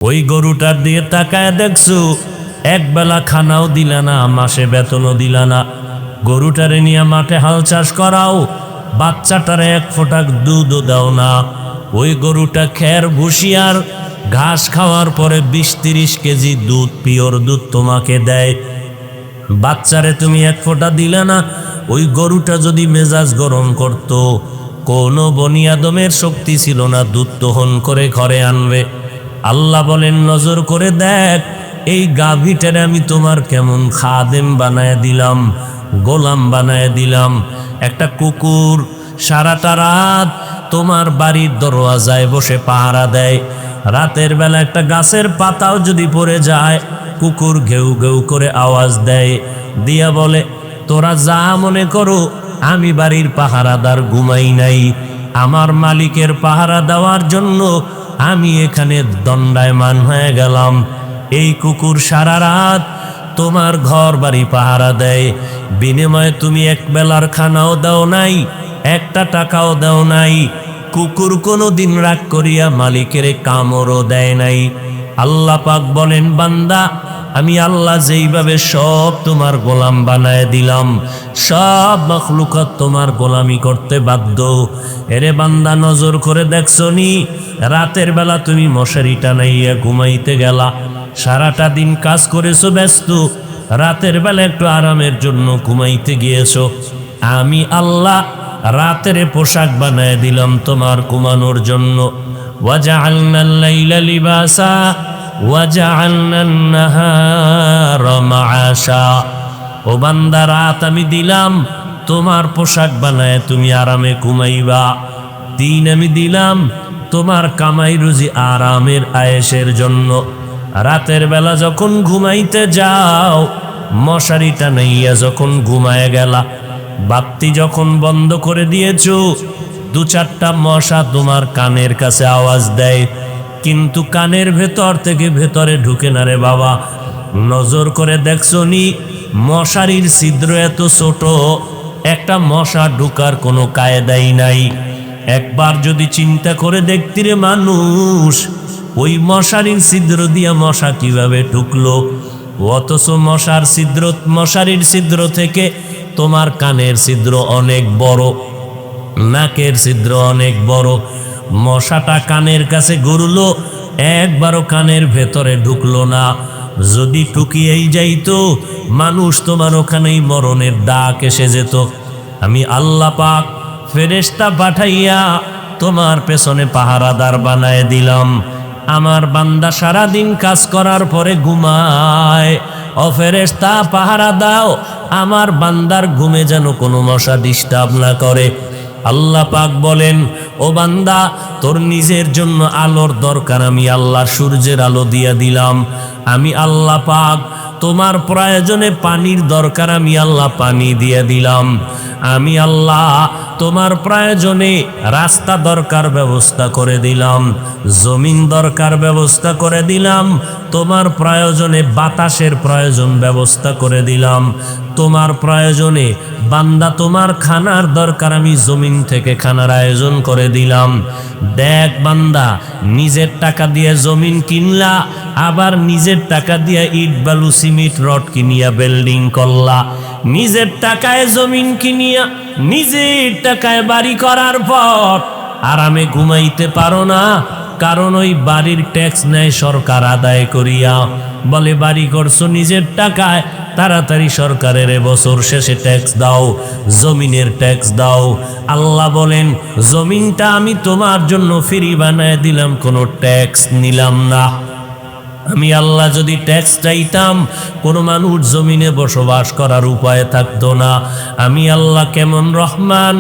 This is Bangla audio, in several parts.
ওই গরুটার দিয়ে তাকায় দেখছো একবেলা খানাও দিলা না, মাসে বেতনও দিলা না। গরুটারে নিয়ে মাঠে হাল চাষ করাও, বাচ্চাটারে এক ফোঁটা দুধও দাও না। ওই গরুটা খের ভুসি আর ঘাস খাওয়ার পরে 20-30 কেজি দুধ, পিওর দুধ তোমাকে দেয়। বাচ্চারে তুমি এক ফোঁটা দিলে না। ওই গরুটা যদি মেজাজ গরম করত, কোনো বনি আদমের শক্তি ছিল না দুধ দহন করে ঘরে আনবে। আল্লাহ বলেন নজর করে দেখ, এই গাভীটারে আমি তোমার কেমন খাদেম বানায় দিলাম, গোলাম বানায় দিলাম। একটা কুকুর সারাটা রাত তোমার বাড়ির দরওয়াজায় বসে পাহারা দেয়। রাতের বেলা একটা গাছের পাতাও যদি পড়ে যায়, কুকুর ঘেউ ঘেউ করে আওয়াজ দেয়, দিয়া বলে তোরা যা মনে করো, আমি বাড়ির পাহারাদার ঘুমাই নাই। আমার মালিকের পাহারা দেওয়ার জন্য আমি এখানে দণ্ডায়মান হয়ে গেলাম। এই কুকুর সারা রাত তোমার ঘর বাড়ি পাহারা দেয়, বিনিময়ে তুমি এক বেলার খানাও দাও নাই, একটা টাকাও দাও নাই। কুকুর কোনো দিন রাগ করিয়া মালিকের কামড়ও দেয় নাই। আল্লাহ পাক বলেন বান্দা, আমি আল্লাহ যেইভাবে সব তোমার গোলাম বানায় দিলাম, সব মখলুকাত তোমার গোলামি করতে বাধ্য। এরে বান্দা নজর করে দেখছো নি, রাতের বেলা তুমি মশারি টানাইয়া ঘুমাইতে গেলা, সারাটা দিন কাজ করেছো ব্যস্ত, রাতের বেলা একটু আরামের জন্য ঘুমাইতে গিয়েছো। আমি আল্লাহ রাতের পোশাক বানায় দিলাম তোমার ঘুমানোর জন্য। ওয়াজআলনাল লাইলা লিবাসা ওয়াজআলনান নাহারা মাআশা। ও বান্দা, রাত আমি দিলাম তোমার পোশাক বানায় তুমি আরামে ঘুমাইবা, দিন আমি দিলাম তোমার কামাই রুজি আরামের আয়েশের জন্য। রাতের বেলা যখন ঘুমাইতে যাও, মশারি টানাইয়া যখন ঘুমায় গেলা, বাতি যখন বন্ধ করে দিয়েছো, 2-4টা মশা তোমার কানের কাছে আওয়াজ দেয়, কিন্তু কানের ভেতর থেকে ভেতরে ঢুকে না রে বাবা। নজর করে দেখছো নি, মশারির ছিদ্র এত ছোট, একটা মশা ঢুকার কোনো কায়দাই নাই। একবার যদি চিন্তা করে দেখতি রে মানুষ, ওই মশারির ছিদ্র দিয়া মশা কিভাবে ঢুকলো, অথচ মশারির ছিদ্র থেকে তোমার কানের ছিদ্র অনেক বড়, নাকের ছিদ্র অনেক বড়। মশাটা কানের কাছে ঘুরলো, একবারও কানের ভেতরে ঢুকলো না। যদি ঢুকিয়েই যাইতো, মানুষ তোমার ওখানেই মরণের ডাক এসে যেত। আমি আল্লাহ পাক ফেরেশতা পাঠাইয়া তোমার পেছনে পাহারাদার বানায় দিলাম। আমার বান্দা সারাদিন কাজ করার পরে ঘুমায়, ও ফেরেশতা পাহারা দাও আমার বান্দার ঘুমে যেন কোনো মশা ডিস্টার্ব না করে। আল্লাহ পাক বলেন, ও বান্দা, তোর নিজের জন্য আলোর দরকার, আমি আল্লাহ সূর্যের আলো দিয়া দিলাম। আমি আল্লাহ পাক তোমার প্রয়োজনে পানির দরকার, আমি আল্লাহ পানি দিয়ে দিলাম। আমি আল্লাহ তোমার প্রয়োজনে রাস্তা দরকার ব্যবস্থা করে দিলাম, জমিন দরকার ব্যবস্থা করে দিলাম। তোমার প্রয়োজনে বাতাসের প্রয়োজন ব্যবস্থা করে দিলাম। তোমার প্রয়োজনে বান্দা তোমার খানার দরকার, আমি জমিন থেকে খানার আয়োজন করে দিলাম। দেখ বান্দা, নিজের টাকা দিয়ে জমিন কিনলা, আবার নিজের টাকা দিয়ে ইট বালু সিমেন্ট রড কিনিয়া বিল্ডিং করলা। নিজের টাকায় জমিন কিনিয়া নিজের টাকায় বাড়ি করার পর আরামে ঘুমাইতে পারো না, কারণ ওই বাড়ির ট্যাক্স নেয় সরকার আদায় করিয়া। বলে বাড়ি করছো নিজের টাকায়, তাড়াতাড়ি সরকারের বছর শেষে ট্যাক্স দাও, জমিনের ট্যাক্স দাও। আল্লাহ বলেন, জমিনটা আমি তোমার জন্য ফ্রি বানায় দিলাম, কোনো ট্যাক্স নিলাম না। আমি আল্লাহ যদি ট্যাক্স চাইতাম, কোনো মানুষ জমিনে বসবাস করার উপায় থাকতো না। আমি আল্লাহ কেমন রহমান,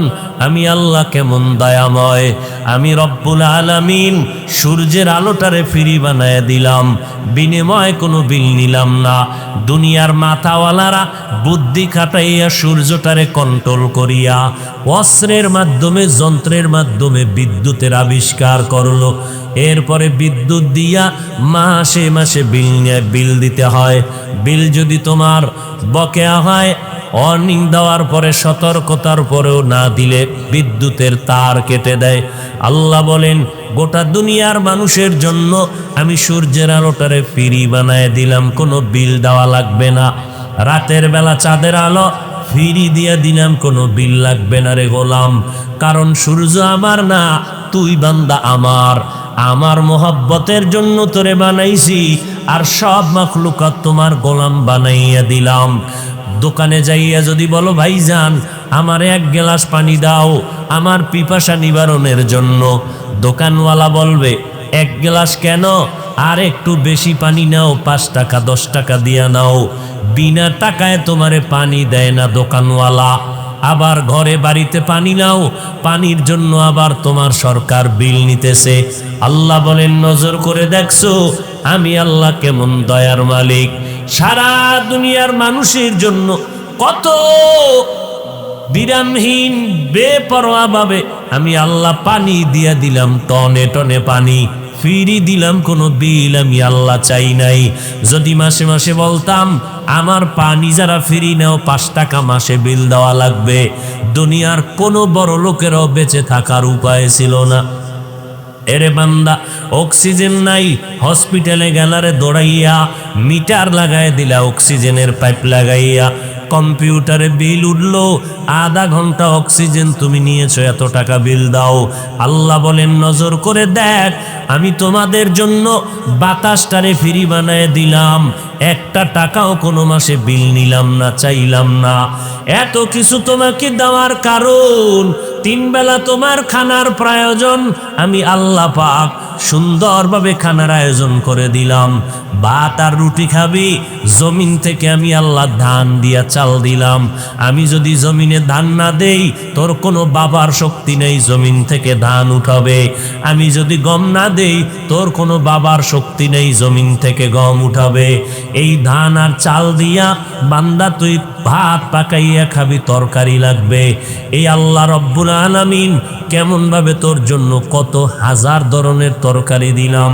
আমি আল্লাহ কেমন দয়াময়। আমি রব্বুল আলামিন সূর্যের আলোটারে ফ্রি বানায় দিলাম, বিনিময়ে কোনো বিল নিলাম না। দুনিয়ার মাথাওয়ালারা বুদ্ধি খাটাইয়া সূর্যটারে কন্ট্রোল করিয়া অস্ত্রের মাধ্যমে, যন্ত্রের মাধ্যমে বিদ্যুতের আবিষ্কার করলো। এরপরে বিদ্যুৎ দিয়া মাসে মাসে বিল দিতে হয়। বিল যদি তোমার বকেয়া হয়, ওয়ার্নিং দেওয়ার পরে, সতর্কতার পরেও না দিলে বিদ্যুতের তার কেটে দেয়। আল্লাহ বলেন, গোটা দুনিয়ার মানুষের জন্য আমি সূর্যের আলোটারে ফ্রি বানায় দিলাম, কোনো বিল দেওয়া লাগবে না। রাতের বেলা চাঁদের আলো ফ্রি দিয়ে দিলাম, কোনো বিল লাগবে না রে গোলাম। কারণ সূর্য আমার না, তুই বান্দা আমার। আমার মোহাব্বতের জন্য তোরে বানাইছি, আর সব মাখলুকাত তোমার গোলাম বানাইয়া দিলাম। দোকানে যাইয়া যদি বলো ভাইজান আমার এক গ্লাস পানি দাও আমার পিপাসা নিবারণের জন্য, দোকানওয়ালা বলবে এক গ্লাস কেন, আর একটু বেশি পানি নাও, 5 টাকা 10 টাকা দিয়া নাও। বিনা টাকায় তোমারে পানি দেয় না দোকানওয়ালা। আবার ঘরে বাড়িতে পানি নাও, পানির জন্য আবার তোমার সরকার বিল নিতেছে। আল্লাহ বলেন নজর করে দেখছো আমি আল্লাহ কেমন দয়ার মালিক। সারা দুনিয়ার মানুষের জন্য কত বিরামহীন বেপরোয়া ভাবে আমি আল্লাহ পানি দিয়া দিলাম, টনে টনে পানি ফ্রি দিলাম, কোনো বিল আমি আল্লাহ চাই নাই। যদি মাসে মাসে বলতাম আমার পানি যারা ফ্রি নাও 5 টাকা মাসে বিল দেওয়া লাগবে, দুনিয়ার কোনো বড় লোকেরও বেঁচে থাকার উপায় ছিল না। এরে বান্দা অক্সিজেন নাই, হসপিটালে গেলারে দৌড়াইয়া মিটার লাগাই দিলা, অক্সিজেনের পাইপ লাগাইয়া। কম্পিউটারে বিল উঠলো, আধা ঘন্টা অক্সিজেন তুমি নিয়েছো, এত টাকা বিল দাও। আল্লাহ বলেন নজর করে দেখ আমি তোমাদের জন্য বাতাসটারে ফ্রি বানায় দিলাম, 1 টাকাও কোনো মাসে বিল নিলাম না, চাইলাম না। এত কিছু তোমাকে দেওয়ার কারণ 3 বেলা তোমার খানার প্রয়োজন, আমি আল্লাহ পাক সুন্দরভাবে খানার আয়োজন করে দিলাম। ভাত আর রুটি খাবি, জমিন থেকে আমি আল্লাহ ধান দিয়া চাল দিলাম। আমি যদি জমিনে ধান না দেই তোর কোনো বাবার শক্তি নেই জমিন থেকে ধান উঠাবে। আমি যদি গম না দেই তোর কোনো বাবার শক্তি নেই জমিন থেকে গম উঠাবে। এই ধান আর চাল দিয়া বান্দা তুই ভাত পাকাইয়া খাবি, তরকারি লাগবে। এই আল্লাহ রব্বুল আলামিন কেমন ভাবে তোর জন্য কত হাজার ধরনের তরকারি দিলাম,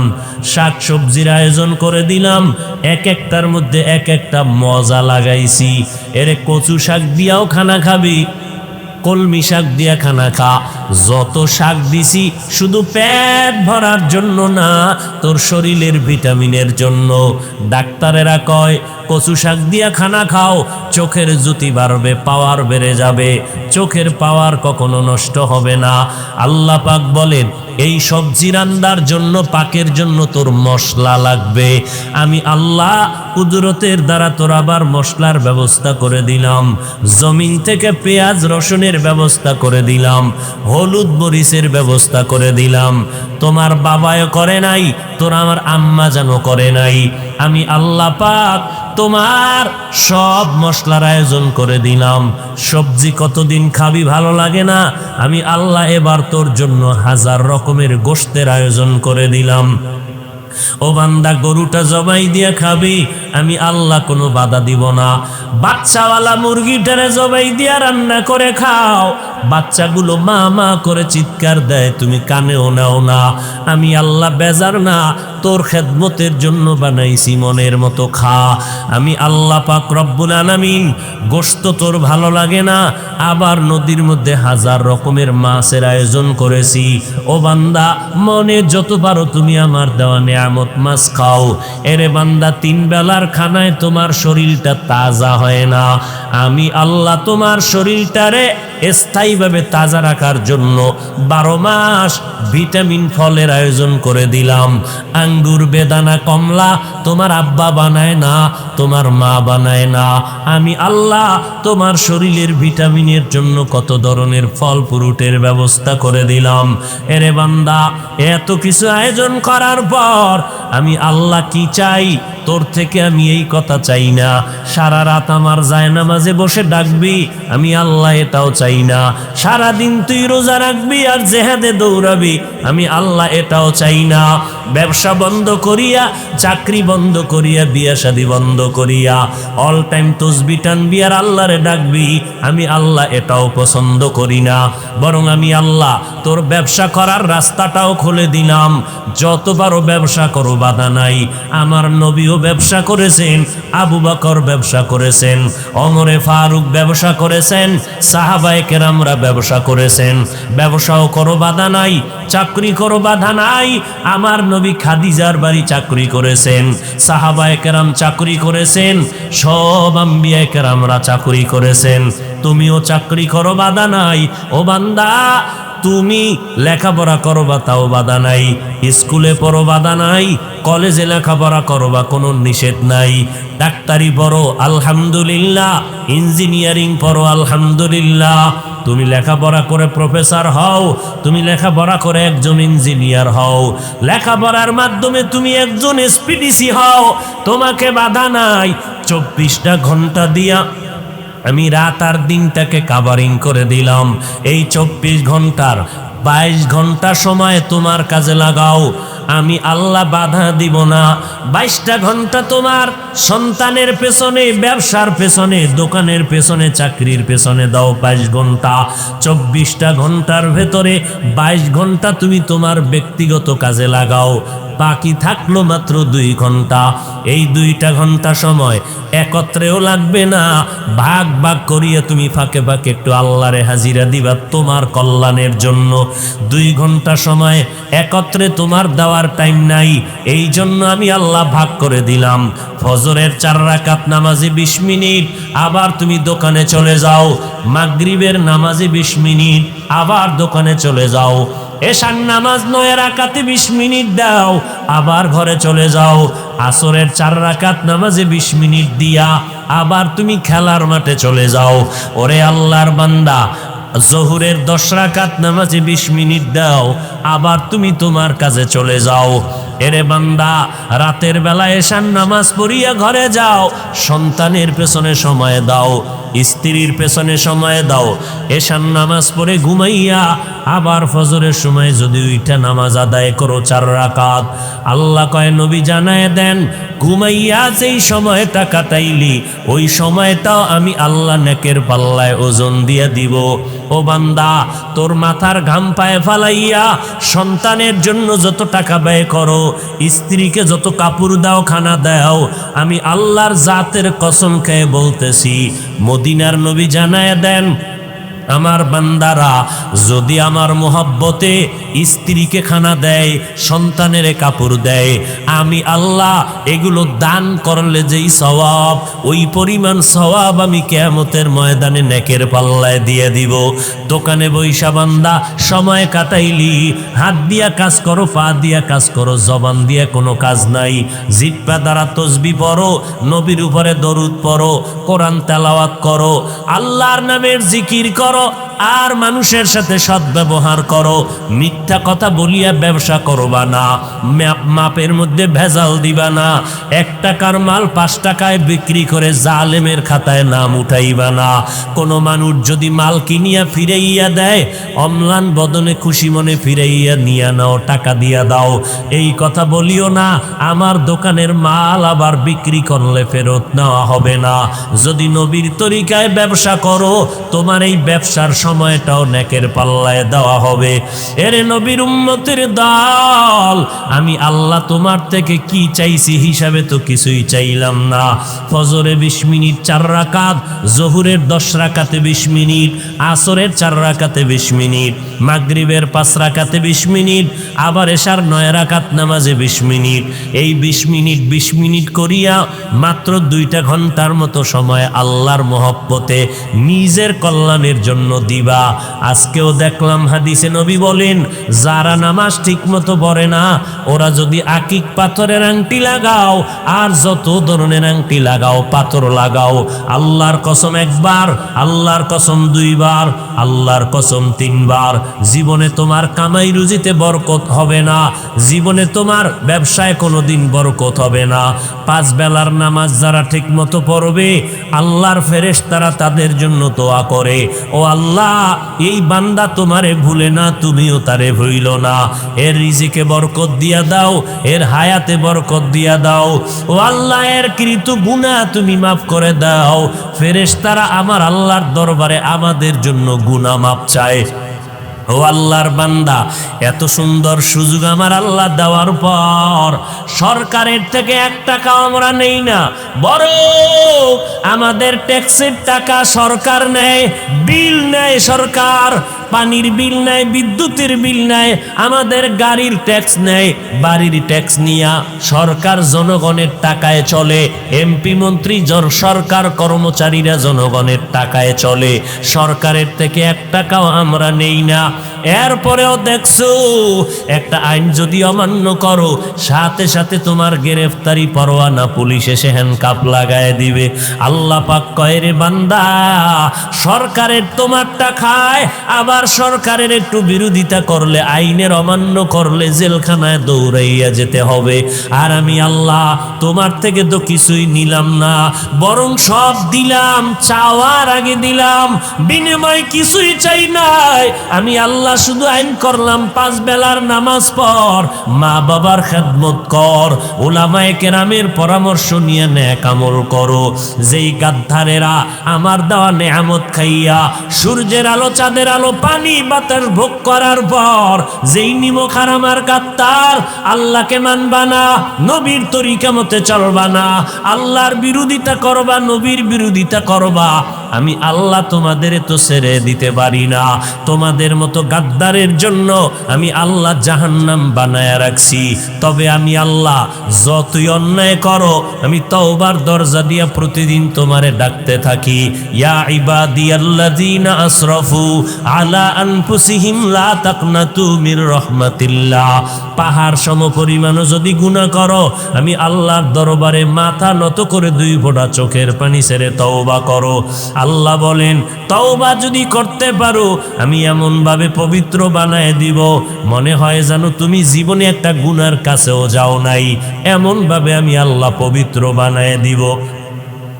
শাক সবজির আয়োজন করে দিলাম, এক একটার মধ্যে এক একটা মজা লাগাইছি। এরে কচু শাক দিয়াও খানা খাবি, কলমি শাক দিয়া খানা খা। যত শাক দিছি শুধু পেট ভরার জন্য না, তোর শরীরের ভিটামিনের জন্য। ডাক্তারেরা কয় কচু শাক দিয়া খানা খাও, চোখের জ্যোতি বাড়বে, পাওয়ার বেড়ে যাবে, চোখের পাওয়ার কখনো নষ্ট হবে না। আল্লাহ পাক বলেন এই সবজি রান্নার জন্য পাকের জন্য তোর মশলা লাগবে। আমি আল্লাহ কুদরতের দ্বারা তোর আবার মশলার ব্যবস্থা করে দিলাম, জমিন থেকে পেঁয়াজ রসুনের ব্যবস্থা করে দিলাম, হলুদ মরিচের ব্যবস্থা করে দিলাম। তোমার বাবাও করে নাই, তোর আমার আম্মা জানো করে নাই। আমি আল্লাহ পাক তোমার সব মশলার আয়োজন করে দিলাম। সবজি কতদিন খাবি ভালো লাগে না, আমি আল্লাহ এবার তোর জন্য 1000 রকমের গোশতের আয়োজন করে দিলাম। ও বান্দা গরুটা জবাই দিয়ে খাবি, আমি আল্লাহ কোনো বাধা দিব না। বাচ্চাওয়ালা মুরগিটারে জবাই দিয়া রান্না করে খাও, বাচ্চাগুলো মা মা করে চিৎকার দেয়, তুমি কানেও নাও না। আমি আল্লাহ বেজার না, তোর খেদমতের জন্য বানাইছি, মনের মতো খা। আমি আল্লাহ পাক রব্বুল আলামিন গোশত তোর ভালো লাগে না, আবার নদীর মধ্যে 1000 রকমের মাছের আয়োজন করেছি। ও বান্দা মনে যত পারো তুমি আমার দেওয়া নেয়ামত মাছ খাও। এরে বান্দা 3 বেলার খানায় তোমার শরীরটা তাজা হয় না, আমি আল্লাহ তোমার শরীরটারে স্থায়ীভাবে তাজা রাখার জন্য 12 মাস ভিটামিন ফলের আয়োজন করে দিলাম। আঙ্গুর বেদানা কমলা তোমার আব্বা বানায় না, তোমার মা বানায় না, আমি আল্লাহ তোমার শরীরের ভিটামিনের জন্য কত ধরনের ফল ফ্রুটের ব্যবস্থা করে দিলাম। এরে বান্দা এত কিছু আয়োজন করার পর আমি আল্লাহ কি চাই তোর থেকে? আমি এই কথা চাই না সারা রাত আমার জায়নামাজে বসে ডাকবি, আমি আল্লাহ এটাও চাই না। সারাদিন তুই রোজা রাখবি আর জেহাদে দৌড়াবি, আমি আল্লাহ এটাও চাই না। ব্যবসা বন্ধ করিয়া, চাকরি বন্ধ করিয়া, বিয়া শাদী বন্ধ করিয়া অল টাইম তসবিহ টানবি আর আল্লাহরে ডাকবি, আমি আল্লাহ এটাও পছন্দ করি না। বরং আমি আল্লাহ তোর ব্যবসা করার রাস্তাটাও খুলে দিলাম, যত পারো ব্যবসা করো, বাধা নাই। আমার নবীও ব্যবসা করেছেন, আবু বকর ব্যবসা করেছেন, ওমরে ফারুক ব্যবসা করেছেন, সাহাবায়ে কেরামরা ব্যবসা করেছেন। ব্যবসাও করো, বাধা নাই। চাকরি করো, বাধা নাই। আমার নবী খাদিজার বাড়ি চাকরি করেছেন, সাহাবায়ে কেরাম চাকরি করেছেন, সব আম্বিয়ায়ে কেরামরা চাকরি করেছেন। তুমিও চাকরি করো, বাধা নাই। ও বান্দা, তুমি লেখাপড়া করবা, তাও বাধা নাই। স্কুলে পড়ো, বাধা নাই। কলেজে লেখাপড়া করবা, কোনো নিষেধ নাই। ডাক্তারি পড়ো, আলহামদুলিল্লাহ। ইঞ্জিনিয়ারিং পড়ো, আলহামদুলিল্লাহ। তুমি লেখাপড়া করে প্রফেসর হও, তুমি লেখাপড়া করে একজন ইঞ্জিনিয়ার হও, লেখাপড়ার মাধ্যমে তুমি একজন এসপিডিসি হও, তোমাকে বাধা নাই। 24টা ঘন্টা দিয়া আমি রাত আর দিনটাকে কাভারিং করে দিলাম। এই 24 ঘন্টার 22 ঘন্টা সময় তোমার কাজে লাগাও, আমি আল্লাহ বাধা দিব না। 22টা ঘন্টা তোমার সন্তানের পেছনে, ব্যবসার পেছনে, দোকানের পেছনে, চাকরির পেছনে দাও 22 ঘন্টা। 24টা ঘন্টার ভেতরে 22 ঘন্টা তুমি তোমার ব্যক্তিগত কাজে লাগাও। বাকি থাকলো মাত্র 2 ঘন্টা। এই 2টা ঘন্টা সময় একত্রেও লাগবে না, ভাগ ভাগ করিয়া তুমি ফাঁকে ফাঁকে একটু আল্লাহরে হাজিরা দিবা তোমার কল্যাণের জন্য। 2 ঘন্টা সময় একত্রে তোমার দেওয়ার টাইম নাই, এই জন্য আমি আল্লাহ ভাগ করে দিলাম। ফজরের 4 রাকাত নামাজে 20 মিনিট, আবার তুমি দোকানে চলে যাও। মাগরিবের নামাজে 20 মিনিট, আবার দোকানে চলে যাও। এশার নামাজ 9 রাকাতে 20 মিনিট দাও, আবার ঘরে চলে যাও। আসরের 4 রাকাত নামাজে 20 মিনিট দিয়া আবার তুমি খেলার মাঠে চলে যাও। ওরে আল্লাহর বান্দা, জোহরের 10 রাকাত নামাজে 20 মিনিট দাও, আবার তুমি তোমার কাজে চলে যাও। এরে বান্দা, রাতের বেলা এশার নামাজ পড়িয়া ঘরে যাও, সন্তানের পেছনে সময় দাও, স্ত্রীর পেছনে সময় দাও। এশার নামাজ পড়ে ঘুমাইয়া আবার ফজরের সময় যদি ওইটা নামাজ আদায় করো 4 রাকাত। আল্লাহ কয়, নবী জানায় দেন, ঘুমাইয়া যেই সময়টা কাটাইলি ওই সময়টাও আমি আল্লাহ নেকের পাল্লায় ওজন দিয়ে দিব। ও বান্দা, তোর মাথার ঘাম পায়ে ফালাইয়া সন্তানের জন্য যত টাকা ব্যয় করো, স্ত্রীকে যত কাপড় দাও, খানা দাও, আমি আল্লাহর জাতের কসম খেয়ে বলতেছি, মদিনার নবী জানায় দেন, আমার বান্দারা যদি আমার মোহাব্বতে স্ত্রীকে খানা দেয়, সন্তানের কাপড় দেয়, আমি আল্লাহ এগুলো দান করলে যেই সওয়াব, ওই পরিমাণ সওয়াব আমি কিয়ামতের ময়দানে নেকের পাল্লায় দিয়ে দিব। দোকানে বৈশা বান্দা সময় কাটাইলি, হাত দিয়া কাজ করো, পা দিয়া কাজ করো, জবান দিয়া কোনো কাজ নাই। জিহ্বা দ্বারা তসবিহ পড়ো, নবীর উপরে দরুদ পড়ো, কোরআন তেলাওয়াত করো, আল্লাহর নামের জিকির করো, আর মানুষের সাথে সদ্ব্যবহার করো। মিথ্যা কথা বলিয়া ব্যবসা করবা না, মাপের মধ্যে ভেজাল দিবা না। 1 টাকার মাল 5 টাকায় বিক্রি করে জালেমের খাতায় নাম উঠাইবা না। কোনো মানুষ যদি মাল কিনিয়া ফিরাইয়া দেয়, অম্লান বদনে খুশি মনে ফিরাইয়া নিয়া নাও, টাকা দিয়া দাও। এই কথা বলিও না, আমার দোকানের মাল আবার বিক্রি করলে ফেরত নেওয়া হবে না। যদি নবীর তরিকায় ব্যবসা করো, তোমার এই ব্যবসার সময়টাও নেকের পাল্লায় দেওয়া হবে। এরে নবীর উম্মতের দল, আমি আল্লাহ তোমার থেকে কি চাইছি হিসাবে তো কিছুই চাইলাম না। ফজরে 20 মিনিট 4 রাকাত, জোহরের 10 রাকাতে 20 মিনিট, আসরের 4 রাকাতে 20 মিনিট, মাগরিবের 5 রাকাতে 20 মিনিট, আবার এশার 9 রাকাত নামাজে 20 মিনিট। এই 20 মিনিট 20 মিনিট করিয়া মাত্র 2টা ঘন্টার মতো সময় আল্লাহর মহব্বতে নিজের কল্যাণের জন্য দিবা। আজকেও দেখলাম হাদিসে নবী বলেন, যারা নামাজ ঠিক মতো পড়ে না, ওরা যদি আকিক পাথরের আংটি লাগাও আর যত ধরনের আংটি লাগাও, পাথর লাগাও, আল্লাহর কসম 1 বার, আল্লাহর কসম 2 বার, আল্লাহর কসম 3 বার, জীবনে তোমার কামাই রুজিতে বরকত হবে না, জীবনে তোমার ব্যবসায় কোনোদিন বরকত হবে না। 5 বেলার নামাজ যারা ঠিক মতো পড়বে, আল্লাহর ফেরেশতারা তাদের জন্য দোয়া করে, ও আল্লাহ আল্লাহ এই বান্দা তোমারে ভুলে না, তুমিও তারে ভুইল না, এর রিজিকে বরকত দিয়া দাও, এর হায়াতে বরকত দিয়া দাও। ও আল্লাহ এর কৃত গুনাহ তুমি মাফ করে দাও। ফেরেশতারা আমার আল্লাহর দরবারে আমাদের জন্য গুনাহ মাফ চায়। ও আল্লাহর বান্দা, এত সুন্দর সুযোগ আমার আল্লাহ দেওয়ার পর সরকারের থেকে 1 টাকাও আমরা নেই না, বরং আমাদের ট্যাক্সের টাকা সরকার নেয়, বিল নেয় সরকার, পানির বিল নেয়, বিদ্যুতের বিল নেয়, আমাদের গাড়ির ট্যাক্স নেয়, বাড়ির ট্যাক্স নিয়া সরকার জনগণের টাকায় চলে। এমপি মন্ত্রী সরকার, কর্মচারীরা জনগণের টাকায় চলে। সরকারের থেকে 1 টাকাও আমরা নেই না। এরপরেও দেখছো একটা আইন যদি অমান্য করো, সাথে সাথে তোমার গ্রেফতারি পরোয়ানা, পুলিশ এসে হ্যান্ডকাপ লাগায় দিবে। আল্লাহ পাক কয় রে বান্দা, সরকারের তোমারটা খায়, আবার সরকারের একটু বিরোধিতা করলে, আইনের অমান্য করলে জেলখানায় দৌড়াইয়া যেতে হবে। আর আমি আল্লাহ তোমার থেকে তো কিছুই নিলাম না, বরং সব দিলাম, চাওয়ার আগে দিলাম, বিনিময় কিছুই চাই নাই। আমি আল্লাহ শুধু আইন করলাম 5 বেলার নামাজ পড়, মা বাবার খেদমত কর, উলামায়ে কেরামের পরামর্শ নিয়ে নেক আমল করো। যেই গাদ্দারেরা আমার দেওয়া নেয়ামত খাইয়া সূর্যের আলো, চাঁদের আলো, পানি বাতাস ভোগ করার পর যেই নিমক হারামার গাদ্দার, আল্লাহকে মানবা না, নবীর তরিকা মতে চলবা না, আল্লাহর বিরোধিতা করবা, নবীর বিরোধিতা করবা, আমি আল্লাহ তোমাদের তো ছেড়ে দিতে পারি না। তোমাদের মতো গাদ্দারের জন্য আমি আল্লাহ জাহান্নাম বানায়া রাখছি। তবে আমি আল্লাহ যতই অন্যায় করো, আমি তওবার দরজা দিয়া প্রতিদিন তোমারে ডাকতে থাকি, ইয়া ইবাদিয়াল্লাযীনা আসরাফু আলা আনফুসিহিম লা তাকনাতু মির রাহমাতিল্লাহ। পাহাড় সম পরিমাণও যদি গুনাহ করো, আমি আল্লাহর দরবারে মাথা নত করে 2 ফোঁটা চোখের পানি ছেড়ে তওবা করো। আল্লাহ বলেন, তওবা যদি করতে পারো, আমি এমন ভাবে পবিত্র বানায় দিব, মনে হয় জানো তুমি জীবনে একটা গুনার কাছেও যাও নাই, এমন ভাবে আমি আল্লাহ পবিত্র বানায় দিব।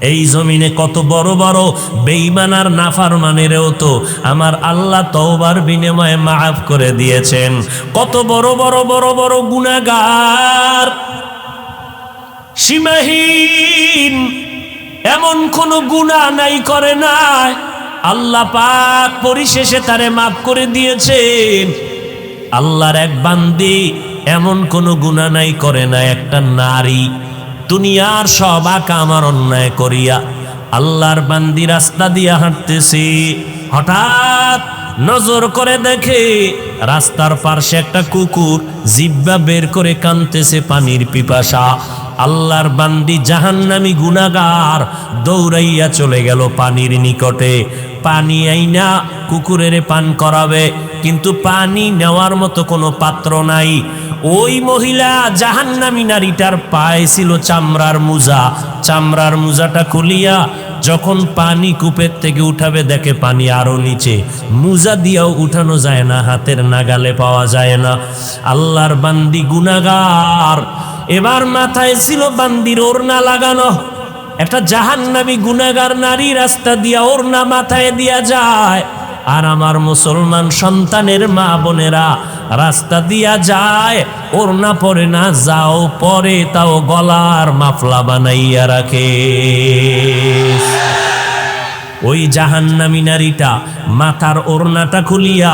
এই জমিনে কত বড় বড় বেঈমান আর নাফরমানেরও তো আমার আল্লাহ তওবার বিনিময়ে মাফ করে দিয়েছেন। কত বড় বড় বড় বড় গুনাহগার, সীমাহীন, এমন কোন গুনাহ নাই করে নাই, আল্লাহ পাক পরিশেষে তারে মাফ করে দিয়েছেন। আল্লাহর এক বান্দি এমন কোন গুনাহ নাই করে না। একটা নারী দুনিয়ার সব আকামার অন্যায় করিয়া আল্লাহর বান্দি রাস্তা দিয়া হাঁটতেছে, হঠাৎ নজর করে দেখে রাস্তার পাশে একটা কুকুর জিহ্বা বের করে কাঁদতেছে, পানির পিপাসা। আল্লাহর বান্দি জাহান্নামী গুনাহগার দৌড়াইয়া চলে গেল পানির নিকটে, পানি আইনা কুকুরের পান করাবে, কিন্তু পানি নেওয়ার মতো কোনো পাত্র নাই। ওই মহিলা জাহান্নামী নারীটার পায়ে ছিল চামড়ার মোজা, চামড়ার মোজাটা খুলিয়া যখন পানি কূপের থেকে উঠাবে, দেখে পানি আরো নিচে, মোজা দিয়েও উঠানো যায় না, হাতের নাগালে পাওয়া যায় না। আল্লাহর বান্দি গুনাহগার, এবার মাথায় ছিল বান্দির ওড়না লাগানো। একটা জাহান্নামী গুনাহগার নারী রাস্তা দিয়া ওড়না মাথায় দিয়া যায়, আর আমার মুসলমান সন্তানের মা বোনেরা রাস্তা দিয়া যায়, ওড়না পরে না, যাও পরে তাও গলার মাফলা বানাইয়া রাখে। ওই জাহান্নামী নারীটা মাথার ওড়নাটা খুলিয়া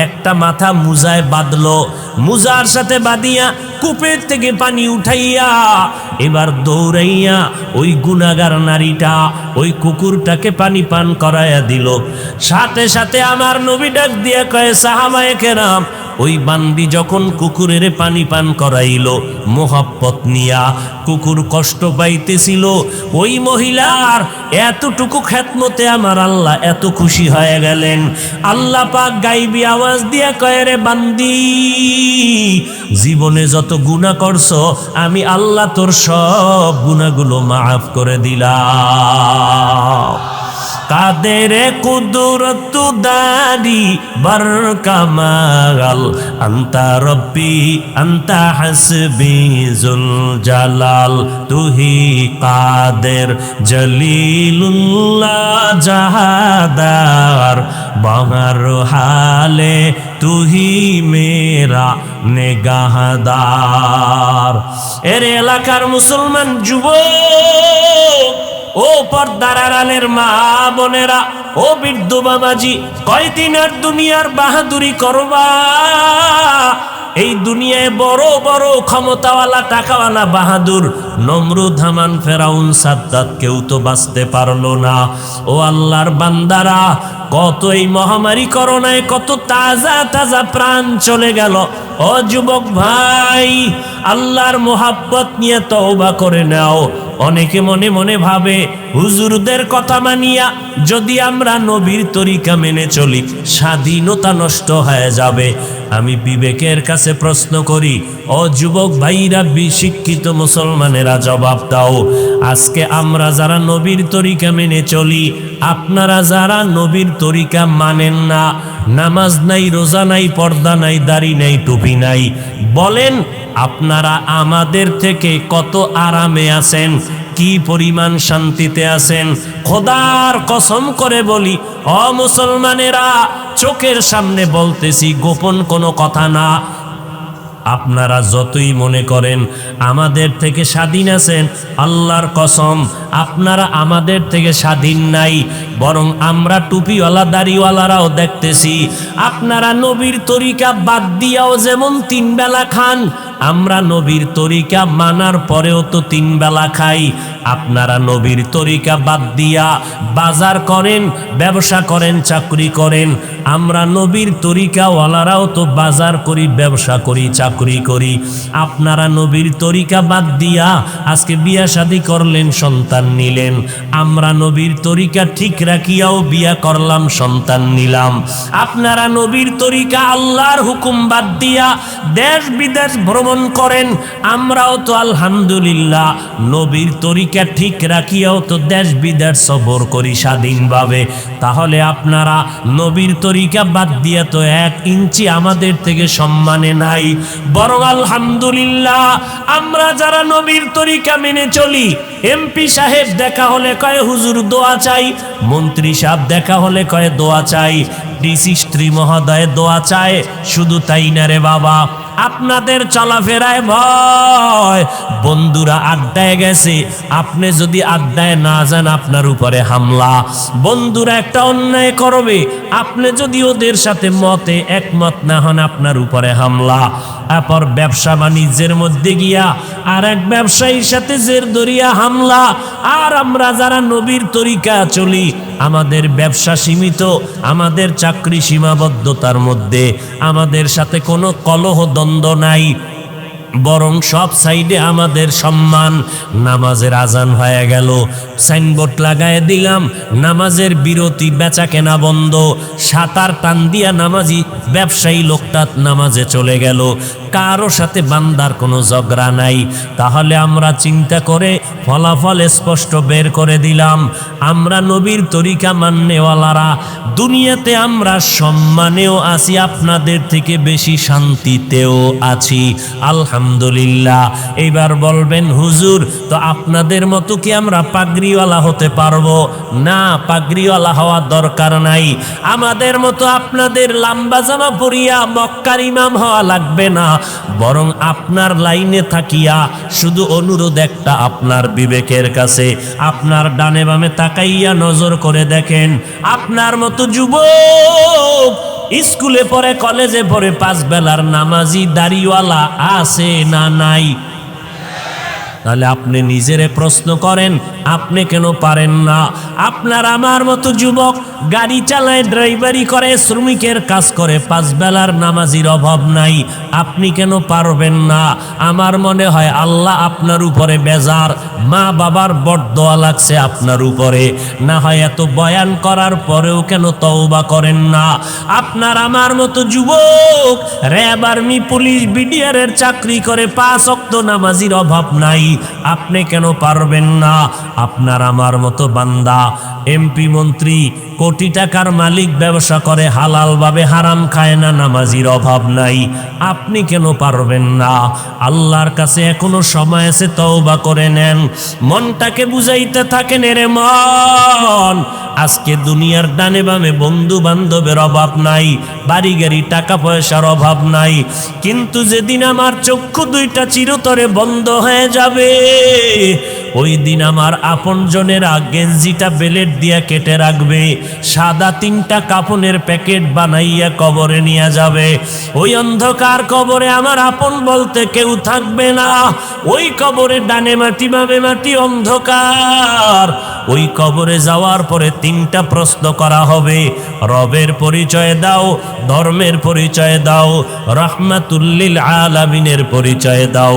একটা মাথা মুজায় বাঁধলো, মুজার সাথে বাঁধিয়া কূপের থেকে পানি উঠাইয়া এবার দৌড়াইয়া ওই গুনাহগার নারীটা ওই কুকুরটাকে পানি পান করাইয়া দিল। সাথে সাথে আমার নবী ডাক দিয়া কয়, সাহাবায়ে কেরাম, ওই বান্দি যখন কুকুরের পানি পান করাইল মোহাব্বত নিয়া, কুকুর কষ্ট পাইতেছিল, ওই মহিলার এতটুকু খেদমতে আমার আল্লাহ এত খুশি হয়ে গেলেন। আল্লাহ পাক গাইবি আওয়াজ দিয়া কয়, রে বান্দি, জীবনে যত গুনাহ করছো আমি আল্লাহ তোর সব গুনাহগুলো মাফ করে দিলাম। কাদের কুদরত দারি বার কামাল আন্তা রব্বি আন্তা হাসবি জুল জালাল তুহি কাদের জলিলুল্লাহ জাহাদার বাঙার হালে তুহি মেরা নেগাহদার। এর এলাকার মুসলমান যুবক, ও পর্দার আড়ালের মা বোনেরা, ও বৃদ্ধ বাবাজি, কয়দিন আর দুনিয়ার বাহাদুরি করবা? এই দুনিয়ায় বড় বড় ক্ষমতাওয়ালা টাকাওয়ালা বাহাদুর নমরুদ, হামান, ফেরাউন, সাদ্দাত কেউ তো বাঁচতে পারলো না। ও আল্লাহর বান্দারা, কত এই মহামারী করোনায় কত তাজা তাজা প্রাণ চলে গেল। ও যুবক ভাই, আল্লাহর মোহাব্বত নিয়ে তওবা করে নাও। অনেকে মনে মনে ভাবে হুজুরদের কথা মানিয়া যদি আমরা নবীর তরিকা মেনে চলি স্বাধীনতা নষ্ট হয়ে যাবে। আমি বিবেকের কাছে প্রশ্ন করি, ও যুবক ভাইরা, বিশিক্ষিত মুসলমানেরা জবাব দাও। আজকে আমরা যারা নবীর তরিকা মেনে চলি, আপনারা যারা নবীর তরিকা মানেন না, নামাজ নাই, রোজা নাই, পর্দা নাই, দাড়ি নাই, টুপি নাই, বলেন আপনারা আমাদের থেকে কত আরামে আছেন, কি পরিমাণ শান্তিতে আছেন? খোদার কসম করে বলি, ও মুসলমানেরা, চোখের সামনে বলতেছি, গোপন কোনো কথা না। আপনারা যতই মনে করেন আমাদের থেকে স্বাধীন আছেন, আল্লাহর কসম আপনারা আমাদের থেকে স্বাধীন নাই। বরং আমরা টুপিওয়ালা দাড়িওয়ালারাও দেখতেছি আপনারা নবীর তরিকা বাদ দিয়াও যেমন 3 বেলা খান, আমরা নবীর তরিকা মানার পরেও তো 3 বেলা খাই। আপনারা নবীর তরিকা বাদ দিয়া বাজার করেন, ব্যবসা করেন, চাকরি করেন। আমরা নবীর তরিকাওয়ালারাও তো বাজার করি, ব্যবসা করি, চাকরি করি। আপনারা নবীর তরিকা বাদ দিয়া আজকে বিয়া শাদী করলেন, সন্তান নিলেন। আমরা নবীর তরিকা ঠিক রাখিয়াও বিয়া করলাম, সন্তান নিলাম। আপনারা নবীর তরিকা আল্লাহর হুকুম বাদ দিয়া দেশ বিদেশ ভ্রমণ করেন। আমরাও তো আলহামদুলিল্লাহ নবীর তরিকা ঠিক রাখিয়াও তো দেশ বিদেশ সফর করি স্বাধীনভাবে। তাহলে আপনারা নবীর তরিকা বাদ দিয়া তো 1 ইঞ্চি আমাদের থেকে সম্মানে নাই। বরং আলহামদুলিল্লাহ আমরা যারা নবীর তরিকা মেনে চলি, এমপি সাহেব দেখা হলে কয় হুজুর দোয়া চাই, মন্ত্রী সাহেব দেখা হলে কয় দোয়া চাই, ডিসি স্ত্রী মহোদয় দোয়া চায়। শুধু তাই না রে বাবা, আপনাদের চলাফেরায় ভয়। বন্ধুরা আড্ডায় গেছে, আপনি যদি আড্ডায় না যান আপনার উপরে হামলা। বন্ধুরা একটা অন্যায় করবে, আপনি যদি ওদের সাথে মতে একমত না হন আপনার উপরে হামলা। তারপর ব্যবসা বাণিজ্যের মধ্যে গিয়া আর এক ব্যবসায়ীর সাথে জের ধরিয়া হামলা। আর আমরা যারা নবীর তরিকা চলি, আমাদের ব্যবসা সীমিত, আমাদের চাকরি সীমাবদ্ধতার মধ্যে, আমাদের সাথে কোনো কলহ দ্বন্দ্ব নাই, বরং সব সাইডে আমাদের সম্মান। নামাজের আজান হয়ে গেল, সাইনবোর্ড লাগায় দিলাম নামাজের বিরতি, বেচা কেনা বন্ধ। সাঁতার টান দিয়া নামাজি ব্যবসায়ী লোকটা নামাজে চলে গেল, কারো সাথে বান্দার কোনো ঝগড়া নাই। তাহলে আমরা চিন্তা করে ফলাফল স্পষ্ট বের করে দিলাম, আমরা নবীর তরিকা মাননেওয়ালারা দুনিয়াতে আমরা সম্মানেও আছি, আপনাদের থেকে বেশি শান্তিতেও আছি আলহামদুলিল্লাহ। এইবার বলবেন হুজুর, তো আপনাদের মতো কি আমরা পাগড়িওয়ালা হতে পারবো? না, পাগড়িওয়ালা হওয়ার দরকার নাই। আমাদের মতো আপনাদের লম্বা জামা পরিয়া মক্কার ইমাম হওয়া লাগবে না। বরং আপনার লাইনে থাকিয়া শুধু অনুরোধ একটা, আপনার বিবেকের কাছে, আপনার ডানে বামে তাকাইয়া নজর করে দেখেন, আপনার মতো যুবক স্কুলে পড়ে, কলেজে পড়ে, 5 বেলার নামাজি দাড়িওয়ালা আছে না নাই? তাহলে আপনি নিজেরে প্রশ্ন করেন, আপনি কেন পারেন না? আপনার আমার মতো যুবক গাড়ি চালায়, ড্রাইভারি করে, শ্রমিকের কাজ করে, 5 বেলার নামাজির অভাব নাই, আপনি কেন পারবেন না? আমার মনে হয় আল্লাহ আপনার উপরে বেজার, মা বাবার বড়দোয়া লাগছে আপনার উপরে। না হয় এত বয়ান করার পরেও কেন তওবা করেন না? আপনার আমার মতো যুবক র্যাব, আর্মি, পুলিশ, বিডিআরের চাকরি করে, 5 ওয়াক্ত নামাজির অভাব নাই, আপনি কেন পারবেন না? আপনার আমার মতো বান্দা এমপি মন্ত্রী কোটি টাকার মালিক ব্যবসা করে হালালভাবে, হারাম খায় না, নামাজির অভাব নাই। আপনি কেন পারবেন না? আল্লাহর কাছে এখনো সময় আছে, তওবা করে নেন। মনটাকে বুঝাইতে থাকেন, এরে মন, আজকে দুনিয়ার ডানে বামে বন্ধু বান্ধবের অভাব নাই, বাড়ি গাড়ি টাকা পয়সার অভাব নাই, কিন্তু যেদিন আমার চক্ষু দুইটা চিরতরে বন্ধ হয়ে যাবে, ওই দিন আমার আপনজনেরা গেঞ্জিটা বেলেট দিয়া কেটে রাখবে, সাদা 3টা কাফনের প্যাকেট বানাইয়া কবরে নিয়ে যাবে। ওই অন্ধকার কবরে আমার আপন বলতে কেউ থাকবে না। ওই কবরে ডানে মাটি বামে মাটি, অন্ধকার। ওই কবরে যাওয়ার পরে 3টা প্রশ্ন করা হবে। রবের পরিচয় দাও, ধর্মের পরিচয় দাও, রাহমাতুল লিল আলামিনের পরিচয় দাও।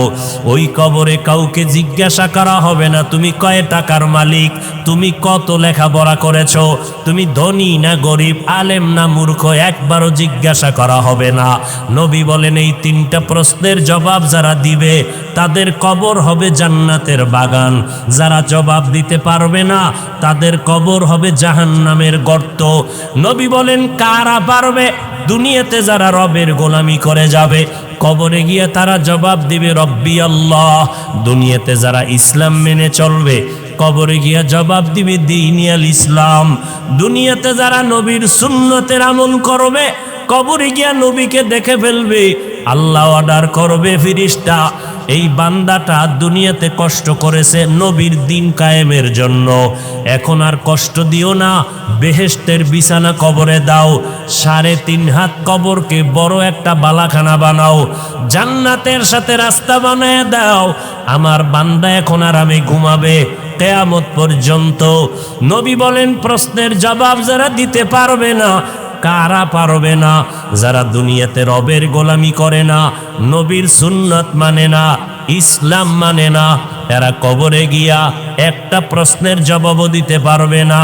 ওই কবরে কাউকে জিজ্ঞাসা করা হবে না তুমি কয় টাকার মালিক, তুমি কত লেখাপড়া করেছো, তুমি ধনী না গরিব, আলেম না মূর্খ, একবারও জিজ্ঞাসা করা হবে না। নবী বলেন এই 3টা প্রশ্নের জবাব যারা দিবে তাদের কবর হবে জান্নাতের বাগান। যারা জবাব দিতে পারবে না তাদের কবর হবে জাহান্নামের গর্ত। নবী বলেন কারা পারবে? দুনিয়াতে যারা রবের গোলামি করে যাবে, কবরে গিয়ে তারা জবাব দিবে রব্বি আল্লাহ। দুনিয়াতে যারা ইসলাম মেনে চলবে, কবরে গিয়া জবাব দিবে দীনিয়াল ইসলাম। দুনিয়াতে যারা নবীর সুন্নতের আমল করবে, কবরে গিয়া নবীকে দেখে ফেলবে। আল্লাহ অর্ডার করবে, ফেরেশতা এই বান্দাটা দুনিয়াতে কষ্ট করেছে নবীর দিন কায়েমের জন্য, এখন আর কষ্ট দিও না, বেহেশতের বিছানা কবরে দাও, 3.5 হাত কবরকে বড় একটা বালাখানা বানাও, জান্নাতের সাথে রাস্তা বানায় দাও। আমার বান্দা এখন আরামে ঘুমাবে কিয়ামত পর্যন্ত। নবী বলেন প্রশ্নের জবাব যারা দিতে পারবে না, কারা পারবে না? যারা দুনিয়াতে রবের গোলামি করে না, নবীর সুন্নত মানে না, ইসলাম মানে না, এরা কবরে গিয়া একটা প্রশ্নের জবাবও দিতে পারবে না।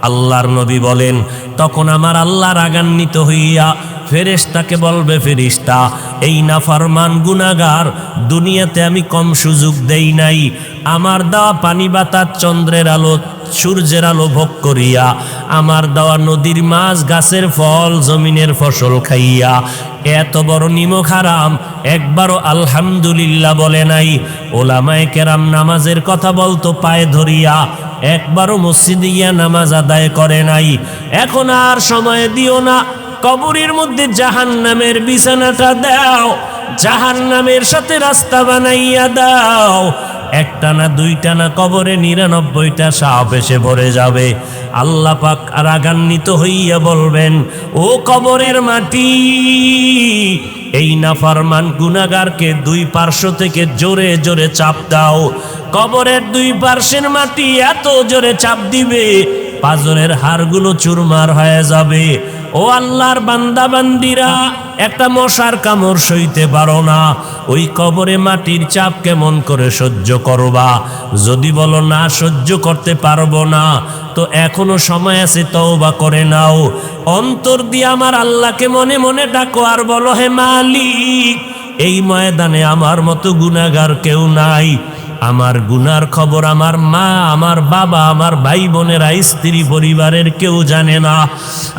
আল্লাহর নবী বলেন তখন আমার আল্লাহ রাগান্বিত হইয়া ফেরেশতাকে বলবে, ফেরেশতা এই নাফরমান গুনাহগার দুনিয়াতে আমি কম সুযোগ দেই নাই, আমার দেওয়া পানি বাতাস চন্দ্রের আলো সূর্যের আলো ভোগ করিয়া, আমার দেওয়া নদীর মাছ গাছের ফল জমিনের ফসল খাইয়া এত বড় নিমক হারাম একবারও আলহামদুলিল্লাহ বলে নাই। ওলামায়ে কেরাম নামাজের কথা বলতো পায়ে ধরিয়া, একবারও মসজিদে গিয়া নামাজ আদায় করে নাই। এখন আর সময় দিও না, কবরের মধ্যে জাহান্নামের বিছানাটা দাও, জাহান্নামের সাথে রাস্তা বানাইয়া দাও। একটা না দুইটা না, কবরে 99টা সাপ এসে ভরে যাবে। আল্লাহ পাক রাগান্বিত হইয়া বলবেন, ও কবরের মাটি, এই নাফরমান গুনাহগারকে 2 পার্শ্ব থেকে জোরে জোরে চাপ দাও। কবরের 2 পার্শ্বের মাটি এত জোরে চাপ দিবে পাজরের হাড়গুলো চুরমার হয়ে যাবে। ও আল্লাহর বান্দা বান্দিরা, একটা মশার কামড় সইতে পারো না, ওই কবরে মাটির চাপ কেমন করে সহ্য করবা? যদি বলো না সহ্য করতে পারবো না, তো এখনো সময় আছে, তওবা করে নাও। অন্তর দিয়ে আমার আল্লাহকে মনে মনে ডাকো আর বলো, হে মালিক, এই ময়দানে আমার মতো গুনাহগার কেউ নাই। আমার গুনার খবর আমার মা, আমার বাবা, আমার ভাই বোনেরা, স্ত্রী পরিবারের কেউ জানে না।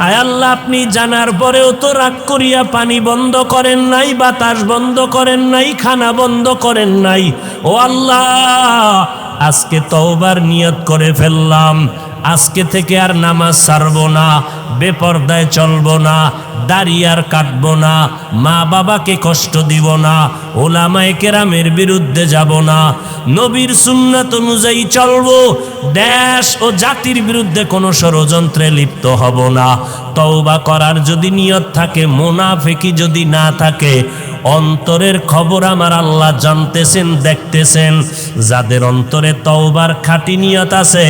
আয় আল্লাহ, আপনি জানার পরেও তো রাগ করিয়া পানি বন্ধ করেন নাই, বাতাস বন্ধ করেন নাই, খানা বন্ধ করেন নাই। ও আল্লাহ, আজকে তওবার নিয়ত করে ফেললাম, আজকে থেকে আর নামাজ ছাড়বো না, বেপরদায় চলবো না, দাড়ি আর কাটবো না, মা বাবাকে কষ্ট দিব না, ওলামায়ে কেরামের বিরুদ্ধে যাব না, নবীর সুন্নাত অনুযায়ী চলবো, দেশ ও জাতির বিরুদ্ধে কোনো ষড়যন্ত্রে লিপ্ত হব না। তওবা করার যদি নিয়ত থাকে, মুনাফিকি যদি না থাকে, অন্তরের খবর আমার আল্লাহ জানতেছেন, দেখতেছেন। যাদের অন্তরে তওবার খাঁটি নিয়ত আছে,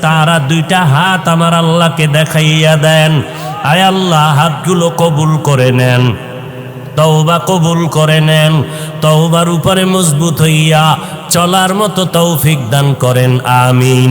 তারা 2টা হাত আমার আল্লাহকে দেখাইয়া দেন। আয় আল্লাহ, হাতগুলো কবুল করে নেন, তওবা কবুল করে নেন, তওবার উপরে মজবুত হইয়া চলার মতো তৌফিক দান করেন, আমিন।